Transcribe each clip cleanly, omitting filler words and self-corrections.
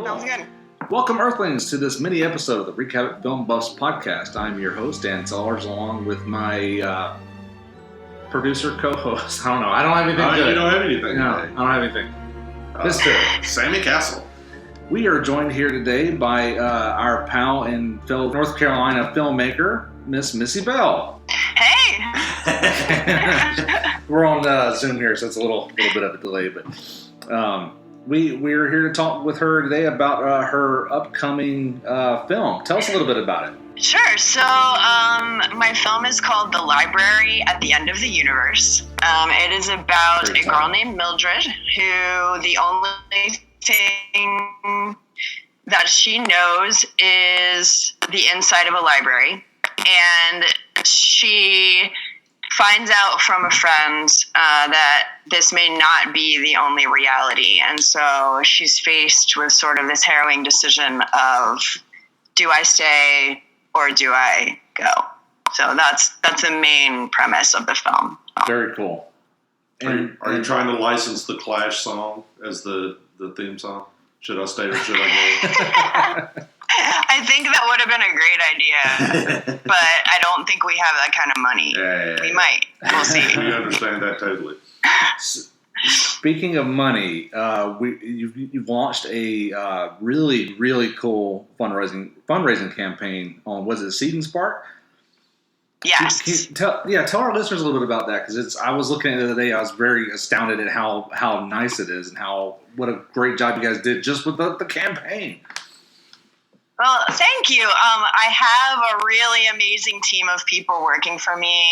Cool. Sounds good. Welcome, Earthlings, to this mini episode of the Recap It Film Buffs podcast. I'm your host, Dan Sellers, along with my producer, co-host. I don't know. I don't have anything good. You don't have anything No, today. I don't have anything. Mr. Sammie Castle. We are joined here today by our pal and fellow North Carolina filmmaker, Miss Missy Bell. Hey! We're on Zoom here, so it's a little bit of a delay, but we're here to talk with her today about her upcoming film. Tell us a little bit about it. Sure. So my film is called The Library at the End of the Universe. It is about a girl named Mildred who the only thing that she knows is the inside of a library. And she finds out from a friend that this may not be the only reality. And so she's faced with sort of this harrowing decision of, do I stay or do I go? So that's the main premise of the film. Very cool. Are you trying to license the Clash song as the theme song? Should I stay or should I go? I think that would have been a great idea, but I don't think we have that kind of money. Yeah. We might. We'll see. We understand that totally. Speaking of money, you've launched a really, really cool fundraising campaign on, was it Seed and Spark? Yes. Can you tell our listeners a little bit about that, because I was looking at it the other day. I was very astounded at how nice it is and what a great job you guys did just with the campaign. Well, thank you. I have a really amazing team of people working for me.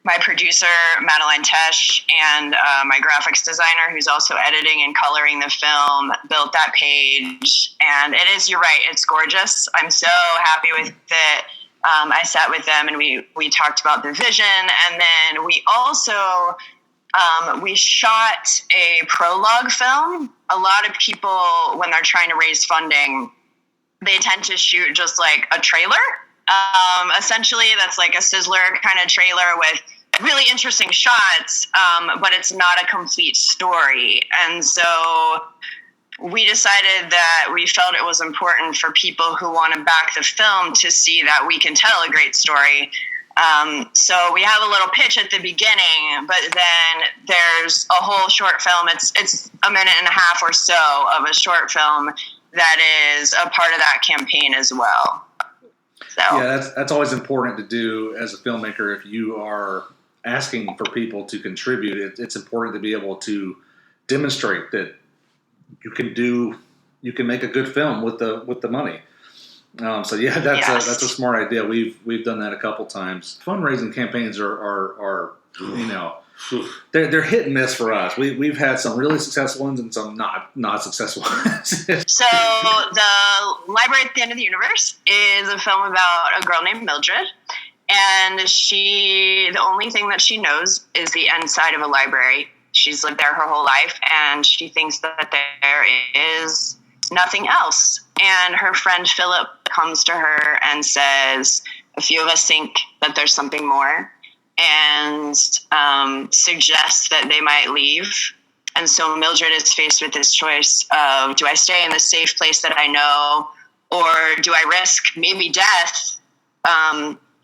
My producer, Madeline Tesh, and my graphics designer, who's also editing and coloring the film, built that page. And it is, you're right, it's gorgeous. I'm so happy with it. I sat with them and we talked about the vision. And then we also, we shot a prologue film. A lot of people, when they're trying to raise funding, they tend to shoot just like a trailer. Essentially, that's like a sizzler kind of trailer with really interesting shots, but it's not a complete story. And so we decided that we felt it was important for people who want to back the film to see that we can tell a great story. So we have a little pitch at the beginning, but then there's a whole short film. It's a minute and a half or so of a short film that is a part of that campaign as well. So yeah, that's always important to do as a filmmaker. If you are asking for people to contribute, it's important to be able to demonstrate that you can make a good film with the money. So yeah, that's a smart idea. We've done that a couple times. Fundraising campaigns are they're hit and miss for us. We've had some really successful ones and some not successful ones. So The Library at the End of the Universe is a film about a girl named Mildred, and the only thing that she knows is the inside of a library. She's lived there her whole life, and she thinks that there is nothing else. And her friend Philip comes to her and says, a few of us think that there's something more, and suggests that they might leave. And so Mildred is faced with this choice of, do I stay in the safe place that I know, or do I risk maybe death,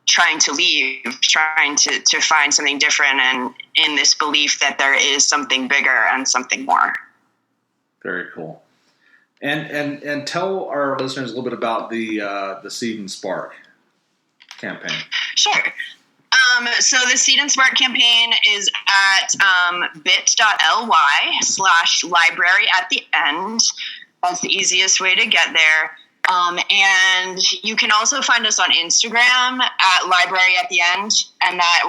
trying to leave, trying to find something different, and in this belief that there is something bigger and something more. Very cool. And tell our listeners a little bit about the Seed and Spark campaign. Sure. So the Seed and Spark campaign is at bit.ly/library at the end. That's the easiest way to get there. And you can also find us on Instagram at Library at the End, and that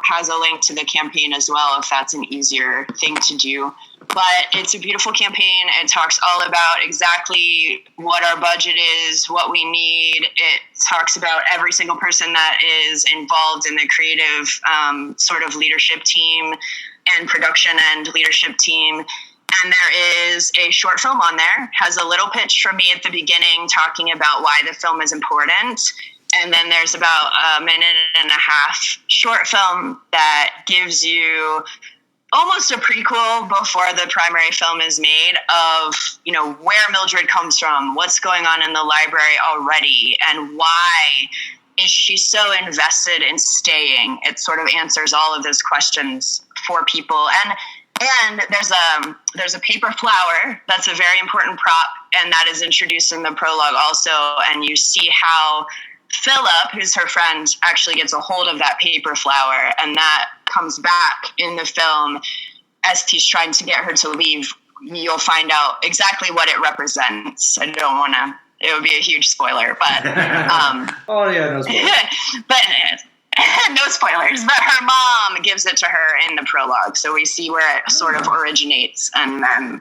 has a link to the campaign as well, if that's an easier thing to do. But it's a beautiful campaign. It talks all about exactly what our budget is, what we need. It talks about every single person that is involved in the creative sort of leadership team and production and leadership team. And there is a short film on there, has a little pitch from me at the beginning talking about why the film is important. And then there's about a minute and a half short film that gives you almost a prequel before the primary film is made of, where Mildred comes from, what's going on in the library already, and why is she so invested in staying. It sort of answers all of those questions for people. And there's a paper flower that's a very important prop, and that is introduced in the prologue also. And you see how Philip, who's her friend, actually gets a hold of that paper flower, and that comes back in the film as he's trying to get her to leave. You'll find out exactly what it represents. I don't want to. It would be a huge spoiler, but oh yeah, no spoilers. But no spoilers. But her mom gives it to her in the prologue, so we see where it sort of originates, and then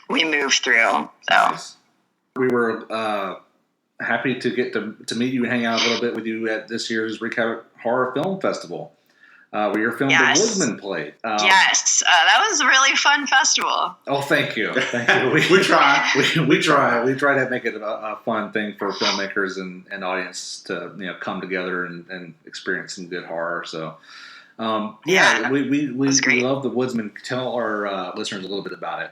we move through. So we were happy to get to meet you and hang out a little bit with you at this year's Recap Horror Film Festival, where your film, The Woodsman, played. Yes, that was a really fun festival. Oh, thank you. We try. We try to make it a fun thing for filmmakers and audience to come together and experience some good horror. So, we love The Woodsman. Tell our listeners a little bit about it.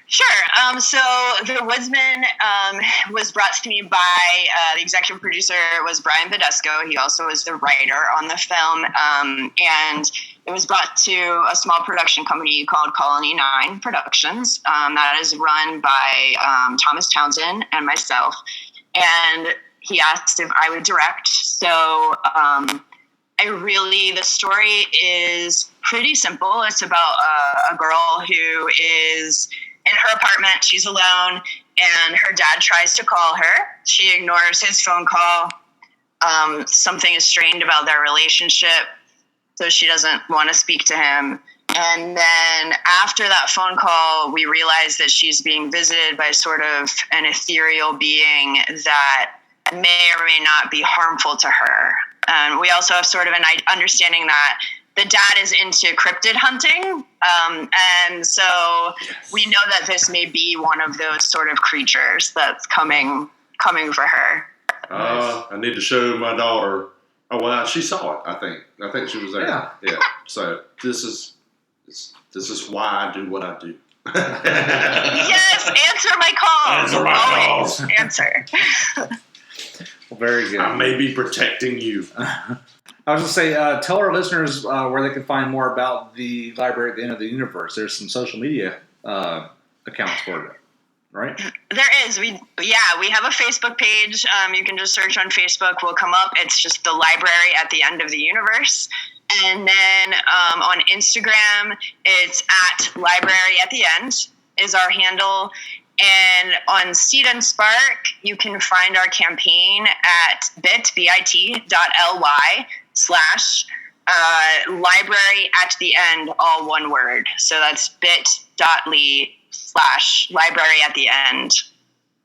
Sure. So The Woodsman was brought to me by the executive producer was Brian Badesco. He also was the writer on the film. And it was brought to a small production company called Colony 9 Productions that is run by Thomas Townsend and myself. And he asked if I would direct. So the story is pretty simple. It's about a girl who is in her apartment. She's alone, and her dad tries to call her. She ignores his phone call. Something is strained about their relationship, so she doesn't want to speak to him. And then after that phone call, we realize that she's being visited by sort of an ethereal being that may or may not be harmful to her. And we also have sort of an understanding that the dad is into cryptid hunting, and so we know that this may be one of those sort of creatures that's coming for her. I need to show my daughter. Oh well, she saw it. I think she was there. Yeah. So this is why I do what I do. Yes, answer my calls. Answer my calls. Answer. Well, very good. I may be protecting you. I was going to say, tell our listeners where they can find more about the Library at the End of the Universe. There's some social media accounts for it, right? There is. We have a Facebook page. You can just search on Facebook. We'll come up. It's just the Library at the End of the Universe. And then on Instagram, it's at Library at the End is our handle. And on Seed and Spark, you can find our campaign at bit.ly/library at the end, all one word. So that's bit.ly/library at the end.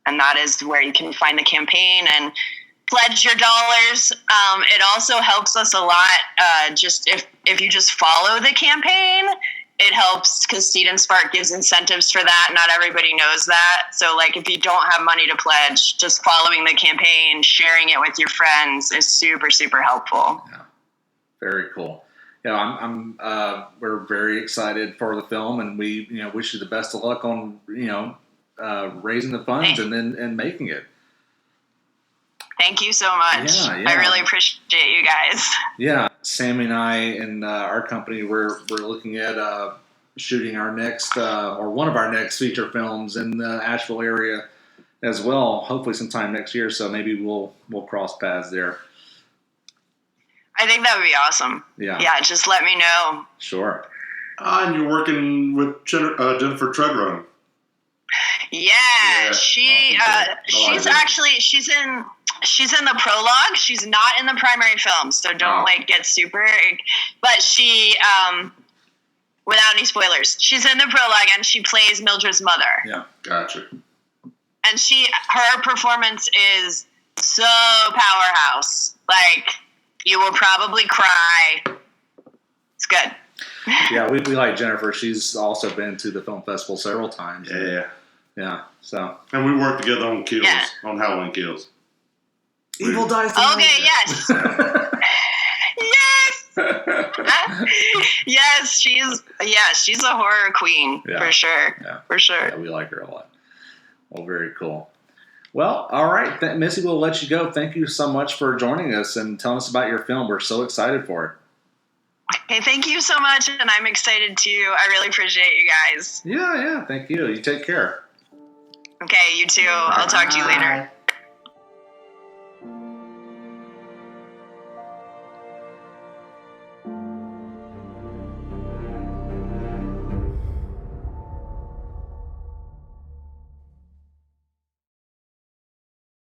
And that is where you can find the campaign and pledge your dollars. It also helps us a lot. Just if you just follow the campaign, it helps because Seed and Spark gives incentives for that. Not everybody knows that. So like if you don't have money to pledge, just following the campaign, sharing it with your friends is super, super helpful. Yeah. Very cool. We're very excited for the film, and we wish you the best of luck on raising the funds and making it. Thank you so much. Yeah. I really appreciate you guys. Yeah, Sammie and I and our company, we're looking at shooting our next or one of our next feature films in the Asheville area as well. Hopefully, sometime next year. So maybe we'll cross paths there. I think that would be awesome. Yeah. Just let me know. Sure. And you're working with Jennifer Treadrone. Yeah. She's in the prologue. She's not in the primary film, so don't get super. But she, without any spoilers, she's in the prologue and she plays Mildred's mother. Yeah, gotcha. And her performance is so powerhouse. Like you will probably cry. It's good. Yeah, we like Jennifer. She's also been to the film festival several times. Yeah. So. And we work together on Kills, on Halloween Kills. Evil dies. Okay, yes. Yes. Yes, she's a horror queen for sure. Yeah. For sure. Yeah, we like her a lot. Well, very cool. Well, all right, Missy, we'll let you go. Thank you so much for joining us and telling us about your film. We're so excited for it. Hey, thank you so much, and I'm excited too. I really appreciate you guys. Yeah, thank you. You take care. Okay, you too. I'll talk to you later.